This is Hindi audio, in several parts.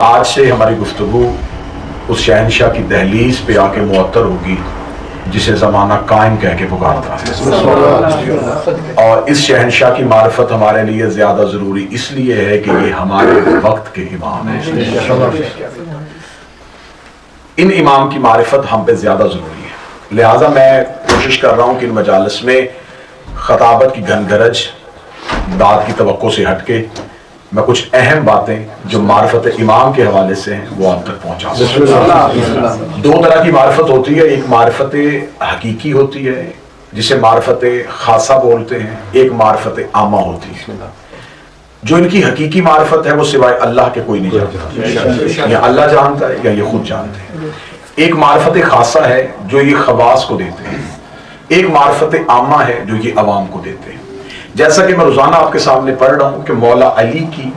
आज से हमारी गुफ्तगू उस शहनशाह की दहलीज पे आके मुअत्तर होगी जिसे ज़माना कायम कह के पुकारता है। और इस शहनशाह की मारिफत हमारे लिए ज़्यादा ज़रूरी इसलिए है कि ये हमारे वक्त के इमाम हैं। इन इमाम की मारिफत हम पे ज़्यादा ज़रूरी है। लिहाजा मैं कोशिश कर रहा हूँ कि इन मजालिस में खताबत की घनगरज दाद की तवक्को से हटके मैं कुछ अहम बातें जो मारिफत इमाम के हवाले से हैं वो आप तक पहुंचा सकूं। दो तरह की मारिफत होती है, एक मारिफत हकीकी होती है जिसे मारिफत खासा बोलते हैं, एक मारिफत आमा होती है। जो इनकी हकीकी मारिफत है वो सिवाय अल्लाह के कोई नहीं जानता, या अल्लाह जानता है या ये खुद जानते हैं। एक मारिफत खासा है जो ये खवास को देते हैं, एक मारिफत आमा है जो ये अवाम को देते हैं। जैसा कि मैं रोजाना आपके सामने पढ़ रहा हूं कि मौला अली की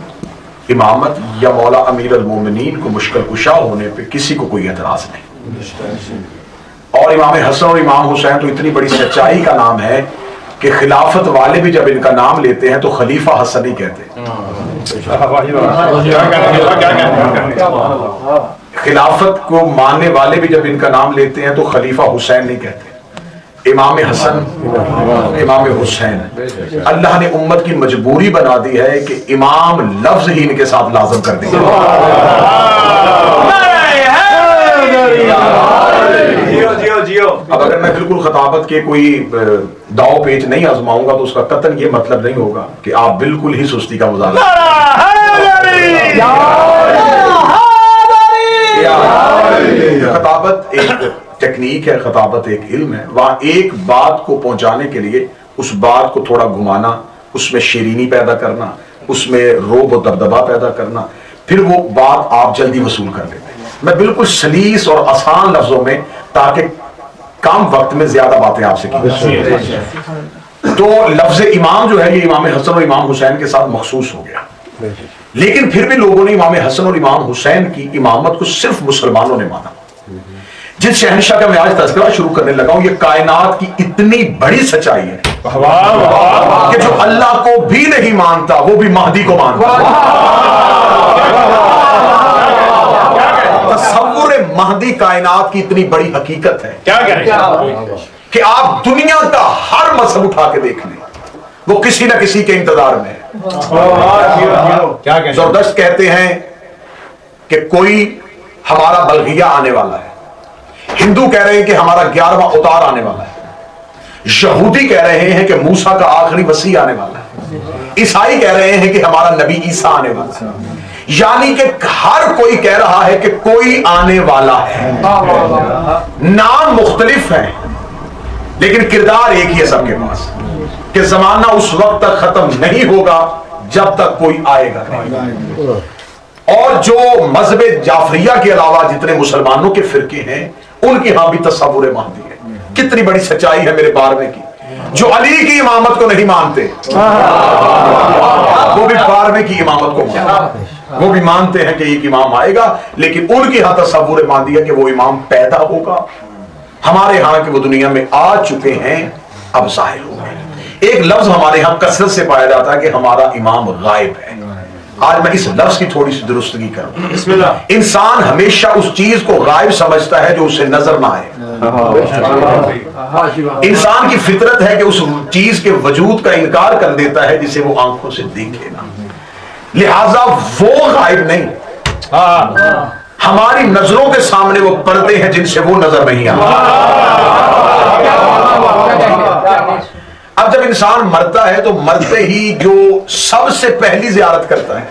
इमामत या मौला अमीर अल मोमिनीन को मुश्किल कुशा होने पे किसी को कोई एतराज नहीं। और इमाम हसन और इमाम हुसैन तो इतनी बड़ी सच्चाई का नाम है कि खिलाफत वाले भी जब इनका नाम लेते हैं तो खलीफा हसन ही कहते हैं। खिलाफत को मानने वाले भी जब इनका नाम लेते हैं तो खलीफा हुसैन नहीं कहते, इमाम हसन, इमाम हुसैन। अल्लाह ने उम्मत की मजबूरी बना दी है कि इमाम लफ्ज ही इनके साथ लाजम कर दिया। अब अगर मैं बिल्कुल खताबत के कोई दाव पेच नहीं आजमाऊंगा तो उसका कतन ये मतलब नहीं होगा कि आप बिल्कुल ही सुस्ती का मुजाहरा। खताबत एक टेक्निक है, खताबत एक इल्म है। वहां एक बात को पहुंचाने के लिए उस बात को थोड़ा घुमाना, उसमें शीरीनी पैदा करना, उसमें रोब और दबदबा पैदा करना, फिर वो बात आप जल्दी वसूल कर लेते हैं। मैं बिल्कुल सलीस और आसान लफ्जों में, ताकि कम वक्त में ज्यादा बातें आपसे की। तो लफ्ज इमाम जो है ये इमाम हसन और इमाम हुसैन के साथ मखसूस हो गया, लेकिन फिर भी लोगों ने इमाम हसन और इमाम हुसैन की इमामत को सिर्फ मुसलमानों ने माना। जिस शहनशाह का मैं आज तज़किरा शुरू करने लगा हूं, ये कायनात की इतनी बड़ी सच्चाई है कि जो अल्लाह को भी नहीं मानता वो भी महदी को मानता। तसव्वुर महदी कायनात की इतनी बड़ी हकीकत है क्या कि आप दुनिया का हर मजहब उठा के देख लें, वो किसी ना किसी के इंतजार में है। जबरदस्त कहते हैं कि कोई हमारा बल्गिया आने वाला है, हिंदू कह रहे हैं कि हमारा 11वां उतार आने वाला है, यहूदी कह रहे हैं कि मूसा का आखिरी मसीह आने वाला है, ईसाई कह रहे हैं कि हमारा नबी ईसा आने वाला है। यानी कि हर कोई कह रहा है कि कोई आने वाला है। नाम मुख्तलिफ हैं लेकिन किरदार एक ही है सबके पास, कि जमाना उस वक्त तक खत्म नहीं होगा जब तक कोई आएगा नहीं। और जो मजहब जाफरिया के अलावा जितने मुसलमानों के फिरके हैं उनकी यहां भी तस्वुर महदी है। कितनी बड़ी सच्चाई है मेरे बारहवें की। जो अली की इमामत को नहीं मानते वो भी बारहवें की इमामत को मानते, वो भी मानते हैं कि एक इमाम आएगा, लेकिन उनकी यहां तस्वुर महदी है कि वो इमाम पैदा होगा। हमारे यहां के वो दुनिया में आ चुके हैं, अब जाहिर हो गए। एक लफ्ज हमारे यहां कसरत से पाया जाता है कि हमारा इमाम गायब है। आज मैं इस लफ्ज की थोड़ी सी दुरुस्तगी करूं। इंसान हमेशा उस चीज को गायब समझता है जो उसे नजर ना आए। इंसान की फितरत है कि उस चीज के वजूद का इनकार कर देता है जिसे वो आंखों से देखे ना। लिहाजा वो गायब नहीं, हमारी नजरों के सामने वो पर्दे हैं जिनसे वो नजर नहीं आता। अब जब इंसान मरता है तो मरते ही जो सबसे पहली जियारत करता है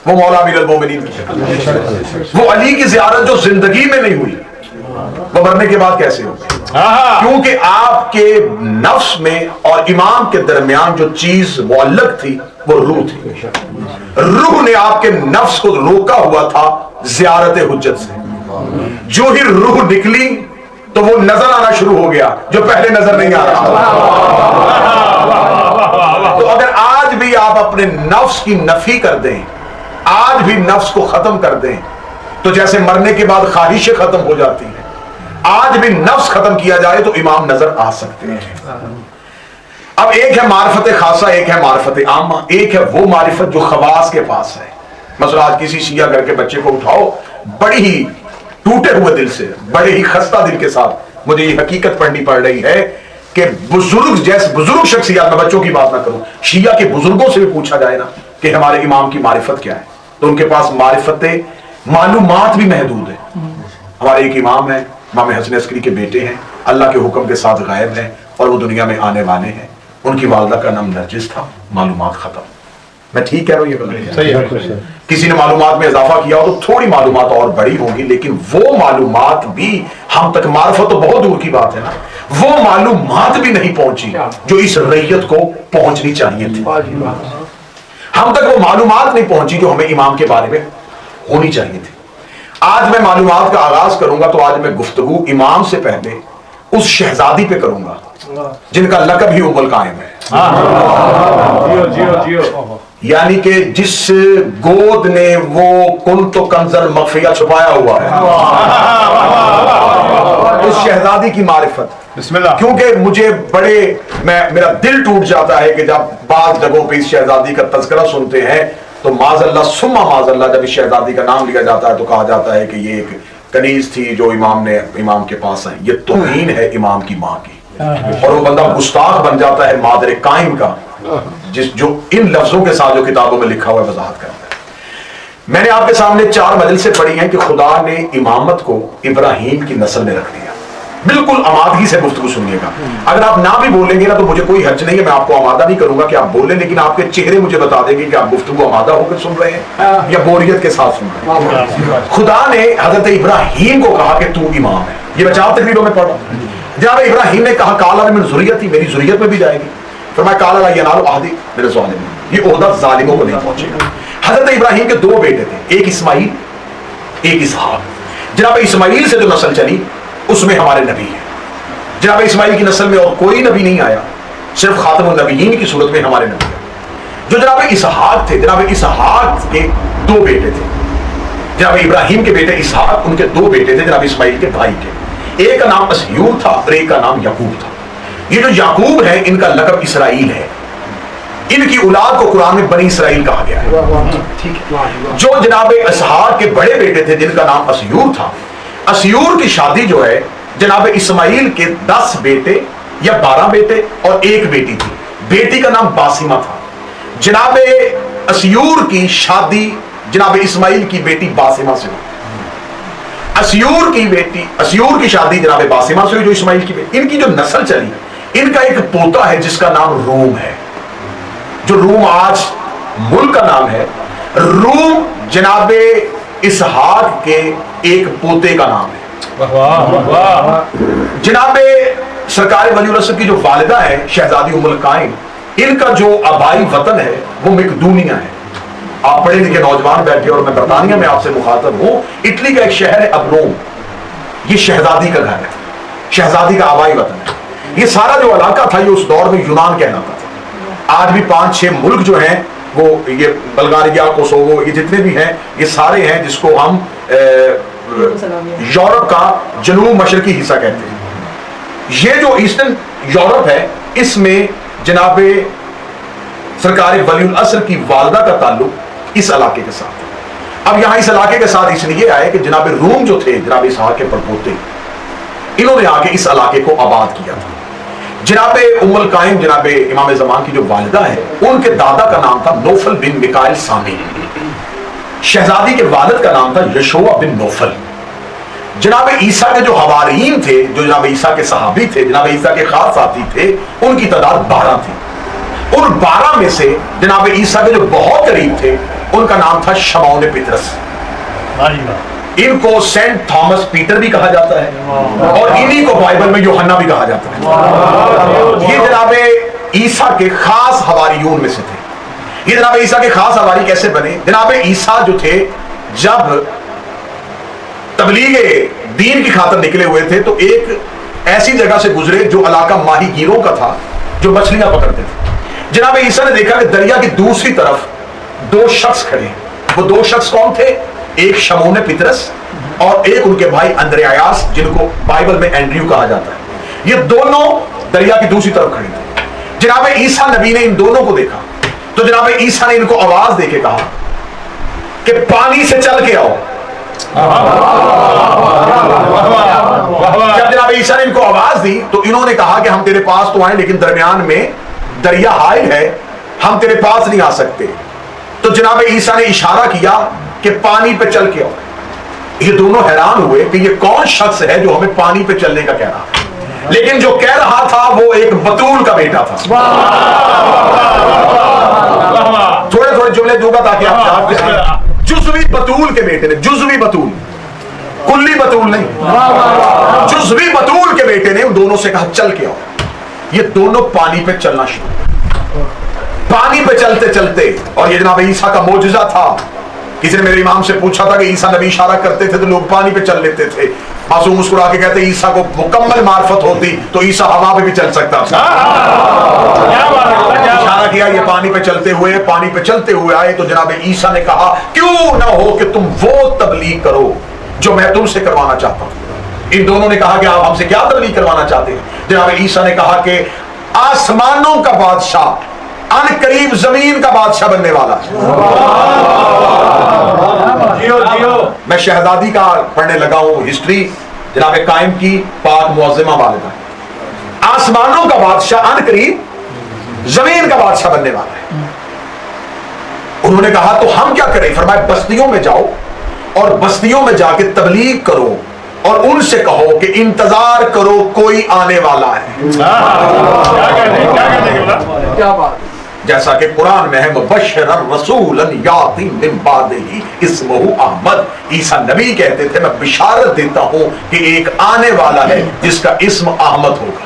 वो मौला अमीर अल मोमिनीन की। वो अली की जियारत जो जिंदगी में नहीं हुई वो मरने के बाद कैसे होगी? क्योंकि आपके नफ्स में और इमाम के दरमियान जो चीज मुअल्लक थी वो रूह थी। रूह ने आपके नफ्स को रोका हुआ था जियारत हुज्जत से। जो ही रूह निकली तो वो नजर आना शुरू हो गया जो पहले नजर नहीं आ रहा। तो अगर आज भी आप अपने नफ्स की नफी कर दें, आज भी नफ्स को खत्म कर दें, तो जैसे मरने के बाद ख्वाहिशें खत्म हो जाती हैं, आज भी नफ्स खत्म किया जाए तो इमाम नजर आ सकते हैं। अब एक है मारिफत खासा, एक है मारिफत आमा, एक है वो मारिफत जो खवास के पास है। मसला आज किसी शिया घर के बच्चे को उठाओ, बड़ी ही टूटे हुए दिल से, बड़े ही खस्ता दिल के साथ मुझे ये हकीकत पढ़नी पड़ रही है कि बुजुर्ग जैसे बुजुर्ग शख्सियत, मैं बच्चों की बात ना करूं, शिया के बुजुर्गों से भी पूछा जाए ना कि हमारे इमाम की मारिफत क्या है, तो उनके पास मालूमात भी महदूद है। हमारे एक इमाम है, इमाम हसन अस्करी के बेटे हैं, अल्लाह के हुक्म के साथ गायब हैं और वो दुनिया में आने वाले हैं। उनकी वालदा का नाम नरजिस था। मालूमात खत्म। मैं ठीक कह रहा हूं? ये गलत है? किसी ने मालूमात में इजाफा किया हो तो थोड़ी मालूमात और बड़ी होगी, लेकिन वो मालूमात भी हम तक, मार्फत तो बहुत दूर की बात है ना, वो मालूमात भी नहीं पहुंची जो इस रैयत को पहुंचनी चाहिए थी। हम तक वो मालूमात नहीं पहुंची जो हमें इमाम के बारे में होनी चाहिए थी। आज मैं मालूमात का आगाज करूंगा तो आज मैं गुफ्तगू इमाम से पहले उस शहजादी पे करूंगा जिनका लकब ही उम्मुल कायम है। यानी कि जिस गोद ने वो कुल तो कंजर मखफिया छुपाया हुआ है, उस शहजादी की मारिफत। क्योंकि मुझे मेरा दिल टूट जाता है कि जब बाज जगहों पे इस शहजादी का तज़किरा सुनते हैं तो माज़अल्लाह सुम्मा माज़अल्लाह, जब इस शहजादी का नाम लिया जाता है तो कहा जाता है कि ये एक कनीज थी जो इमाम के पास आई। ये तौहीन है इमाम की माँ की, और वो बंदा गुस्ताख बन जाता है मादर कायम का, जो इन लफ्जों के साथ जो किताबों में लिखा हुआ वजाहत करता है। मैंने आपके सामने 4 मजलिसें पढ़ी हैं कि खुदा ने इमामत को इब्राहीम की नस्ल में रख दिया। बिल्कुल आमादगी से गुफ्तगू सुनिएगा। अगर आप ना भी बोलेंगे ना तो मुझे कोई हर्ज नहीं है, मैं आपको आमादा नहीं करूंगा कि आप बोलें, लेकिन आपके चेहरे मुझे बता देंगे कि आप गुफ्तगू आमादा होकर सुन रहे हैं या बोरियत के साथ सुन रहे हैं। खुदा ने हजरत इब्राहीम को कहा कि तू इमाम है। ये मैं 4 तकरीरों में पढ़ा। जनाब इब्राहीम ने कहा काला मिन ज़ुर्रियती, मेरी ज़ुर्रियत में भी जाएगी। फिर मैं काला ला यनालु अहदी मेरे ज़ालिमीन, ये ओहदा ज़ालिमों को नहीं पहुंचेगा। हजरत इब्राहीम के 2 बेटे थे, एक इस्माइल एक इसहाक। जनाब इस्माइल से जो नस्ल चली उसमें हमारे नबी है। जनाब इस्माइल की नस्ल में और कोई नबी नहीं आया, सिर्फ खातमुन नबीयीन की सूरत में हमारे नबी है। जो जनाब इसहाक थे, जनाब इसहाक के 2 बेटे थे। जनाब इब्राहीम के बेटे इसहाक, उनके 2 बेटे थे जनाब इस्माइल के भाई के। एक का नाम अस्यूर था और एक का नाम याकूब था। ये जो याकूब है इनका लकब इसराइल है। इनकी औलाद को कुरान में बनी इसराइल कहा गया है। जो जनाब इसहाक के बड़े बेटे थे जिनका नाम अस्यूर था, अस्यूर की शादी जो है जनाब इस्माइल के 10 बेटे या 12 बेटे और एक बेटी थी। बेटी का नाम बासिमा था। जनाब अस्यूर की शादी जनाब इस्माइल की बेटी बासिमा से हुई। अस्यूर की शादी जनाब बासिमा से हुई जो इस्माइल की बेटी। इनकी जो नस्ल चली, इनका एक पोता है जिसका नाम रूम है। जो रूम आज मुल्क का नाम है, रूम जनाब इसहाक के एक पोते का नाम है। जनाब सरकार वली रसूल की जो वालिदा है शहजादी उम्मुल कायम, इनका जो आबाई वतन है वो मकदूनिया है। आप पढ़े लिखे नौजवान बैठे और मैं बरतानिया में आपसे मुखातब हूं। इटली का एक शहर है अब्रोम, ये शहजादी का घर है, शहजादी का आबाई वतन है। ये सारा जो इलाका था ये उस दौर में यूनान कहलाता था। आज भी 5-6 मुल्क जो हैं वो, ये बल्गारिया, कोसोवो, ये जितने भी हैं ये सारे हैं जिसको हम यूरोप का जनूब मशरकी हिस्सा कहते हैं। ये जो ईस्टर्न यूरोप है इसमें जनाब सरकार वलीउल असर की वालदा का ताल्लुक इस इलाके के साथ। अब यहां इस इलाके के साथ इसलिए आए कि जनाब रूम जो थे जनाब इसहाक के परपोते, इन्होंने आके इस इलाके को आबाद किया था। जनाब उम्मुल कायम जनाब इमाम ज़मान की जो वालिदा है उनके दादा का नाम था नौफल बिन मिकाइल सामी। शहजादी के वालिद का नाम था यशोआ बिन नौफल। जनाब ईसा के जो हवारीन थे, जो जनाब ईसा के सहाबी थे, जनाब ईसा के खास साथी थे, उनकी तादाद 12 थी। उन 12 में से जनाब ईसा के जो बहुत करीब थे उनका नाम था शमौन पितरस। इनको सेंट थॉमस पीटर भी कहा जाता है और इन्हीं को बाइबल में यूहन्ना भी कहा जाता है। ये जनाब ईसा के खास हवारियून में से थे। ये जनाब ईसा के खास हवारी कैसे बने? जनाब ईसा जो थे जब तबलीग दीन की खातिर निकले हुए थे तो एक ऐसी जगह से गुजरे जो इलाका माहीगीरों का था, जो मछलियां पकड़ते थे। जनाब ईसा ने देखा कि दरिया की दूसरी तरफ 2 शख्स खड़े हैं। वो 2 शख्स कौन थे? एक शमौन पितरस और एक उनके भाई अंद्रयास, जिनको बाइबल में एंड्रयू कहा जाता है। ये दोनों दरिया की दूसरी तरफ खड़े थे। जनाब ईसा नबी ने इन दोनों को देखा तो जनाब ईसा ने इनको आवाज देके कहा कि पानी से चल के आओ। जब जनाब ईसा ने इनको आवाज दी तो इन्होंने कहा कि हम तेरे पास तो आए लेकिन दरमियान में दरिया हाइल है, हम तेरे पास नहीं आ सकते। तो जनाब ईसा ने इशारा किया कि पानी पे चल के आओ। ये दोनों हैरान हुए कि ये कौन शख्स है जो हमें पानी पे चलने का कह रहा है, लेकिन जो कह रहा था वो एक बतूल का बेटा था। थोड़े थोड़े जुमले दूंगा ताकि आप याद करें। जुज़वी बतूल के बेटे ने, जुज़वी बतूल, कुल्ली बतूल नहीं, जुज़वी बतूल के बेटे ने उन दोनों से कहा चल के आओ। ये दोनों पानी पे चलना शुरू, पानी पे चलते चलते, और ये जनाब ईसा का मोजज़ा था। किसी ने मेरे इमाम से पूछा था कि ईसा नबी इशारा करते थे तो लोग पानी पे चल लेते थे। मासूम मुस्कुरा के कहते ईसा को मुकम्मल मार्फत होती तो ईसा हवा पे भी चल सकता था। इशारा किया, ये पानी पे चलते हुए, पानी पे चलते हुए आए तो जनाब ईसा ने कहा क्यों ना हो कि तुम वो तबलीग करो जो मैं तुमसे करवाना चाहता हूं। इन दोनों ने कहा कि आप हमसे क्या तबलीग करवाना चाहते हैं। जनाब ईसा ने कहा कि आसमानों का बादशाह अन करीब जमीन का बादशाह बनने वाला। जियो जियो। मैं शहजादी का पढ़ने लगा हूं हिस्ट्री जनाब कायम की पाक मुअज़्ज़िमा वालिदा। आसमानों का बादशाह अन करीब जमीन का बादशाह बनने वाला है। उन्होंने कहा तो हम क्या करें। फरमाया बस्तियों में जाओ और बस्तियों में जाके तबलीग करो और उनसे कहो कि इंतजार करो कोई आने वाला है। क्या बात। जैसा कि कुरान में है मुबश्शिरन रसूलन याती मिन बादिही इस्मुहु अहमद। ईसा नबी कहते थे मैं बिशारत देता हूं कि एक आने वाला है जिसका इस्म अहमद होगा।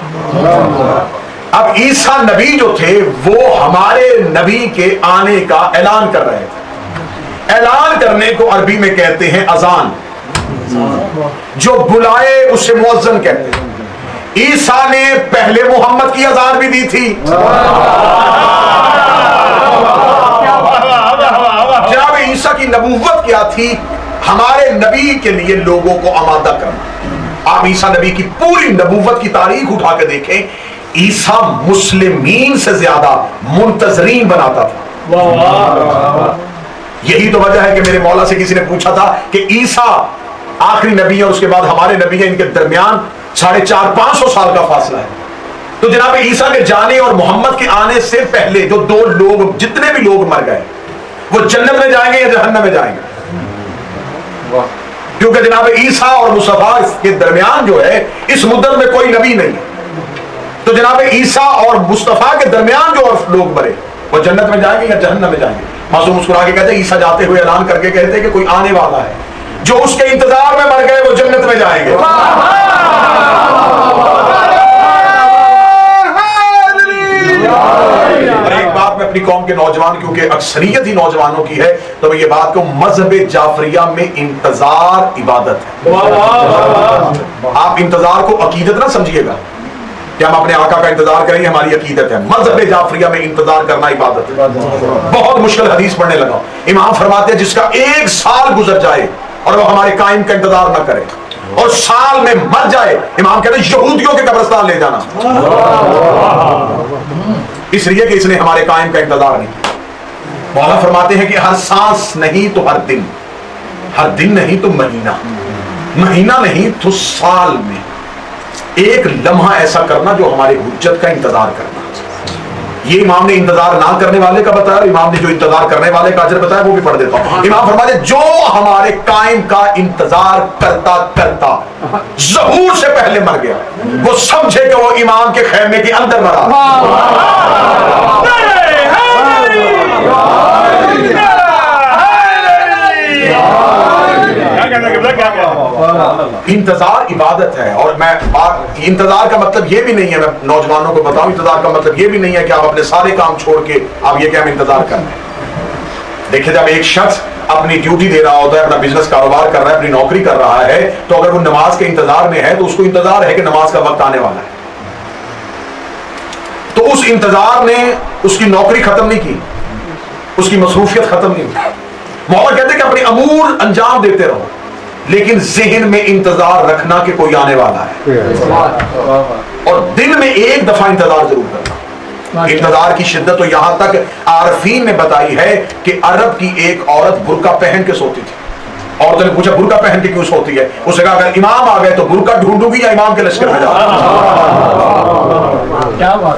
अब ईसा नबी जो थे वो हमारे नबी के आने का ऐलान कर रहे थे। ऐलान करने को अरबी में कहते हैं अजान, जो बुलाए उसे मुअज्जिन कहते हैं। ईसा ने पहले मोहम्मद की अजान भी दी थी। जनाब ईसा की नबूवत क्या थी, हमारे नबी के लिए लोगों को आमादा करना। आप ईसा नबी की पूरी नबूवत की तारीख उठा के देखें, ईसा मुस्लिमीन से ज्यादा मुंतजरीन बनाता था। यही तो वजह है कि मेरे मौला से किसी ने पूछा था कि ईसा आखिरी नबी है और उसके बाद हमारे नबी है, इनके दरमियान 450-500 साल का फासला है। तो जनाब ईसा के जाने और मोहम्मद के आने से पहले जो दो लोग, जितने भी लोग मर गए, वो जन्नत में जाएंगे या जहन्नम में जाएंगे। क्योंकि जनाब ईसा और मुस्तफा के दरमियान जो है इस मुद्दत में कोई नबी नहीं है। तो जनाब ईसा और मुस्तफा के दरमियान जो और लोग मरे वो जन्नत में जाएंगे या जहन्नम में जाएंगे। मासूम मुस्कुरा के कहते ईसा जाते हुए ऐलान करके कहते कि कोई आने वाला है, जो उसके इंतजार में मर गए वो जन्नत में जाएंगे। और एक बात मैं अपनी कौम के नौजवान, क्योंकि अक्सरियत ही नौजवानों की है, तो मैं ये बात कहूं, मजहब जाफरिया में इंतजार इबादत है। आप इंतजार को अकीदत ना समझिएगा कि हम अपने आका का इंतजार करेंगे हमारी अकीदत है। मजहब जाफरिया में इंतजार करना इबादत है। बहुत मुश्किल हदीस पढ़ने लगा, इमाम फरमाते हैं जिसका 1 साल गुजर जाए और वो हमारे कायम का इंतजार ना करे और साल में मर जाए, इमाम कहते हैं यहूदियों के कब्रिस्तान ले जाना, इसलिए कि इसने हमारे कायम का इंतजार नहीं। मौला फरमाते हैं कि हर सांस नहीं तो हर दिन, हर दिन नहीं तो महीना, महीना नहीं तो साल में एक लम्हा ऐसा करना जो हमारे हुज्जत का इंतजार करना। ये इमाम ने इंतजार ना करने वाले का बताया, इमाम ने जो इंतजार करने वाले का अजर बताया वो भी पढ़ देता हूं। इमाम फरमाते जो हमारे कायम का इंतजार करता करता ज़हूर से पहले मर गया, वो समझे कि वो इमाम के खैमे के अंदर मरा। इंतजार इबादत है। और मैं इंतजार का मतलब ये भी नहीं है, मैं नौजवानों को बताऊं, इंतजार का मतलब ये भी नहीं है कि आप अपने सारे काम छोड़ के आप ये क्या हम इंतजार कर रहे हैं। देखिए जब एक शख्स अपनी ड्यूटी दे रहा होता है, अपना बिजनेस कारोबार कर रहा है, अपनी नौकरी कर रहा है, तो अगर वो नमाज के इंतजार में है तो उसको इंतजार है कि नमाज का वक्त आने वाला है। तो उस इंतजार ने उसकी नौकरी खत्म नहीं की, उसकी मसरूफियत खत्म नहीं हुई। मौला कहते हैं कि अपने अमूर अंजाम देते रहो, लेकिन ज़हन में इंतजार रखना कि कोई आने वाला है, और दिन में एक दफा इंतजार जरूर करना। इंतजार की शिद्दत तो यहां तक आरफीन ने बताई है कि अरब की एक औरत बुर्का पहन के सोती थी। औरतों ने पूछा बुर्का पहन के क्यों सोती है? उसने कहा अगर इमाम आ गए तो बुर्का ढूंढूंगी या इमाम के लश्कर में जाऊंगी। क्या बात।